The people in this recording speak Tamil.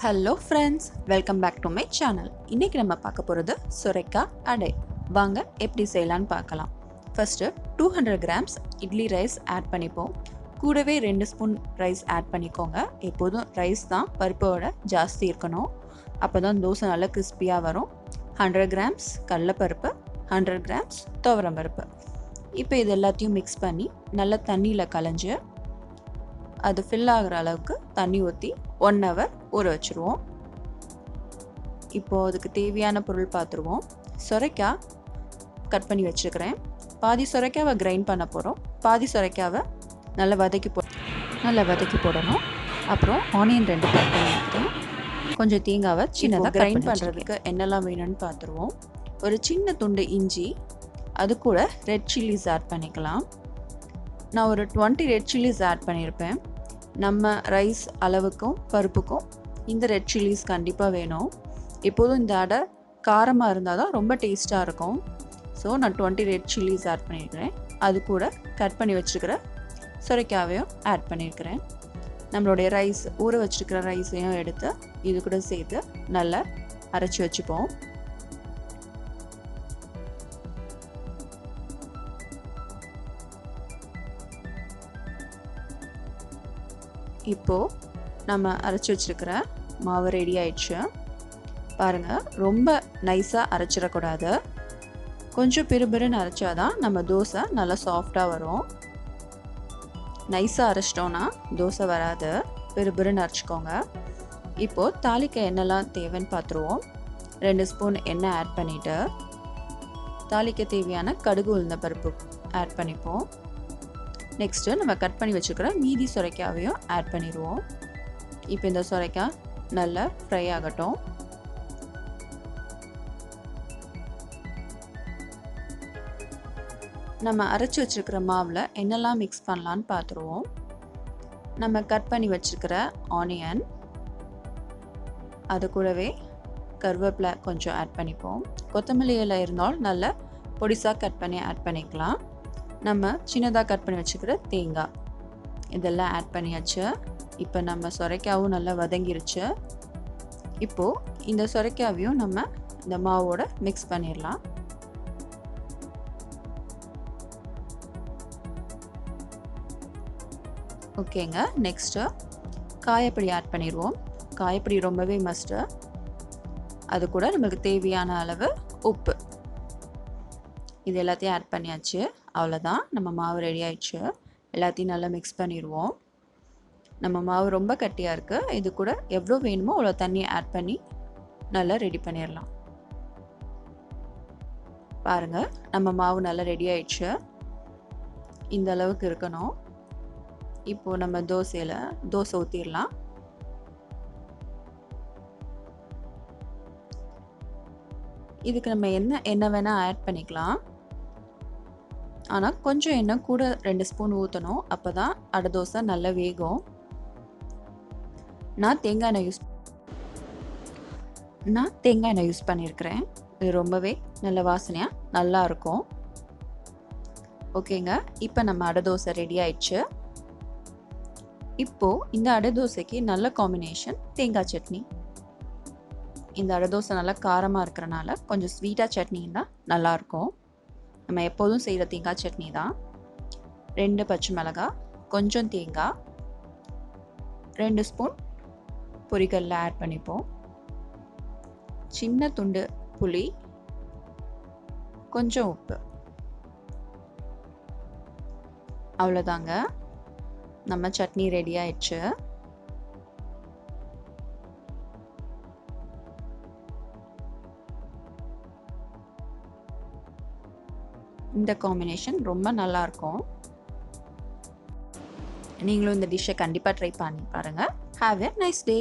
Hello friends, welcome back to my channel. இன்றைக்கி நம்ம பார்க்க போகிறது சுரைக்காய் அடை. வாங்க எப்படி செய்யலான்னு பார்க்கலாம். First 200 grams idli rice add பண்ணிப்போம். கூடவே 2 ஸ்பூன் ரைஸ் ஆட் பண்ணிக்கோங்க. எப்போதும் ரைஸ் தான் பருப்போட ஜாஸ்தி இருக்கணும், அப்போ தான் தோசை நல்லா கிறிஸ்பியாக வரும். 100 கிராம்ஸ் கடலைப்பருப்பு, 100 கிராம்ஸ் துவரம்பருப்பு. இப்போ இது எல்லாத்தையும் மிக்ஸ் பண்ணி நல்லா தண்ணியில் கலைஞ்சி அது ஃபில் ஆகிற அளவுக்கு தண்ணி ஊற்றி 1 hour ஊற வச்சுருவோம். இப்போது அதுக்கு தேவையான பொருள் பார்த்துருவோம். சுரைக்காய் கட் பண்ணி வச்சுருக்கிறேன். பாதி சுரைக்காவை கிரைண்ட் பண்ண போகிறோம், பாதி சுரைக்காவை நல்லா வதக்கி போடணும். அப்புறம் ஆனியன் 2 கட் பண்ணி வைக்கிறேன். கொஞ்சம் தேங்காவை சின்னதாக கிரைண்ட் பண்ணுறதுக்கு என்னெல்லாம் வேணும்னு பார்த்துருவோம். ஒரு சின்ன துண்டு இஞ்சி, அது கூட ரெட் சில்லிஸ் ஆட் பண்ணிக்கலாம். நான் ஒரு 20 ரெட் சில்லிஸ் ஆட் பண்ணியிருப்பேன். நம்ம ரைஸ் அளவுக்கும் பருப்புக்கும் இந்த ரெட் சில்லிஸ் கண்டிப்பாக வேணும். எப்போதும் இந்த அடை காரமாக இருந்தால் தான் ரொம்ப டேஸ்ட்டாக இருக்கும். ஸோ நான் 20 ரெட் சில்லிஸ் ஆட் பண்ணியிருக்கிறேன். அது கூட கட் பண்ணி வச்சுருக்கிற சுரைக்காவையும் ஆட் பண்ணியிருக்கிறேன். நம்மளுடைய ரைஸ் ஊற வச்சுருக்கிற ரைஸையும் எடுத்து இது கூட சேர்த்து நல்லா அரைச்சி வச்சுப்போம். இப்போது நம்ம அரைச்சி வச்சுருக்கிற மாவு ரெடி ஆயிடுச்சு. பாருங்கள், ரொம்ப நைஸாக அரைச்சிடக்கூடாது. கொஞ்சம் பிறுபிறுன்னு அரைச்சாதான் நம்ம தோசை நல்லா சாஃப்டாக வரும். நைஸாக அரைச்சிட்டோன்னா தோசை வராது. பிறுபிறுன்னு அரைச்சிக்கோங்க. இப்போது தாளிக்க என்னெல்லாம் தேவைன்னு பார்த்துருவோம். 2 ஸ்பூன் எண்ணெய் ஆட் பண்ணிவிட்டு தாளிக்க தேவையான கடுகு உளுந்த பருப்பு ஆட் பண்ணிப்போம். நெக்ஸ்ட்டு நம்ம கட் பண்ணி வச்சுக்கிற மீதி சுரைக்காவையும் ஆட் பண்ணிடுவோம். இப்போ இந்த சுரைக்காய் நல்லா ஃப்ரை ஆகட்டும். நம்ம அரைச்சி வச்சுருக்கிற மாவில் என்னெல்லாம் மிக்ஸ் பண்ணலான்னு பார்த்துருவோம். நம்ம கட் பண்ணி வச்சுருக்கிற ஆனியன், அது கூடவே கருவேப்பிலை கொஞ்சம் ஆட் பண்ணிப்போம். கொத்தமல்லி இலை இருந்தாலும் நல்லா பொடிசாக கட் பண்ணி ஆட் பண்ணிக்கலாம். நம்ம சின்னதாக கட் பண்ணி வச்சுக்கிற தேங்காய் இதெல்லாம் ஆட் பண்ணியாச்சு. இப்போ நம்ம சுரைக்காவும் நல்லா வதங்கிருச்சு. இப்போது இந்த சுரைக்காவையும் நம்ம இந்த மாவோட மிக்ஸ் பண்ணிடலாம். ஓகேங்க, நெக்ஸ்ட்டு காயப்பொடி ஆட் பண்ணிடுவோம். காயப்பொடி ரொம்பவே மஸ்ட்டு. அது கூட நம்மளுக்கு தேவையான அளவு உப்பு, இது எல்லாத்தையும் ஆட் பண்ணியாச்சு. அவ்வளோதான், நம்ம மாவு ரெடி ஆயிடுச்சு. எல்லாத்தையும் நல்லா மிக்ஸ் பண்ணிடுவோம். நம்ம மாவு ரொம்ப கட்டியாக இருக்குது. இது கூட எவ்வளோ வேணுமோ அவ்வளோ தண்ணியை ஆட் பண்ணி நல்லா ரெடி பண்ணிடலாம். பாருங்கள், நம்ம மாவு நல்லா ரெடி ஆயிடுச்சு. இந்த அளவுக்கு இருக்கணும். இப்போது நம்ம தோசை ஊற்றிடலாம். இதுக்கு நம்ம எண்ணெய் வேணால் ஆட் பண்ணிக்கலாம். ஆனால் கொஞ்சம் எண்ணெய் கூட 2 ஸ்பூன் ஊற்றணும். அப்போ தான் அடை தோசை நல்லா வேகும். நான் தேங்காய் எண்ணெய் யூஸ் பண்ணியிருக்கிறேன். இது ரொம்பவே நல்ல வாசனையாக நல்லா இருக்கும். ஓகேங்க, இப்போ நம்ம அடை தோசை ரெடி ஆயிடுச்சு. இப்போது இந்த அடை தோசைக்கு நல்ல காம்பினேஷன் தேங்காய் சட்னி. இந்த அடை தோசை நல்லா காரமாக இருக்கிறனால கொஞ்சம் ஸ்வீட்டாக சட்னின்னா நல்லாயிருக்கும். நம்ம எப்போதும் செய்கிற தேங்காய் சட்னி தான். 2 பச்சை மிளகாய், கொஞ்சம் தேங்காய், 2 ஸ்பூன் பொரிகடலை ஆட் பண்ணிப்போம். சின்ன துண்டு புளி, கொஞ்சம் உப்பு. அவ்வளோதாங்க, நம்ம சட்னி ரெடி ஆயிடுச்சு. இந்த காம்பினேஷன் ரொம்ப நல்லாயிருக்கும். நீங்களும் இந்த டிஷ்ஷை கண்டிப்பாக ட்ரை பண்ணி பாருங்கள். Have a nice day.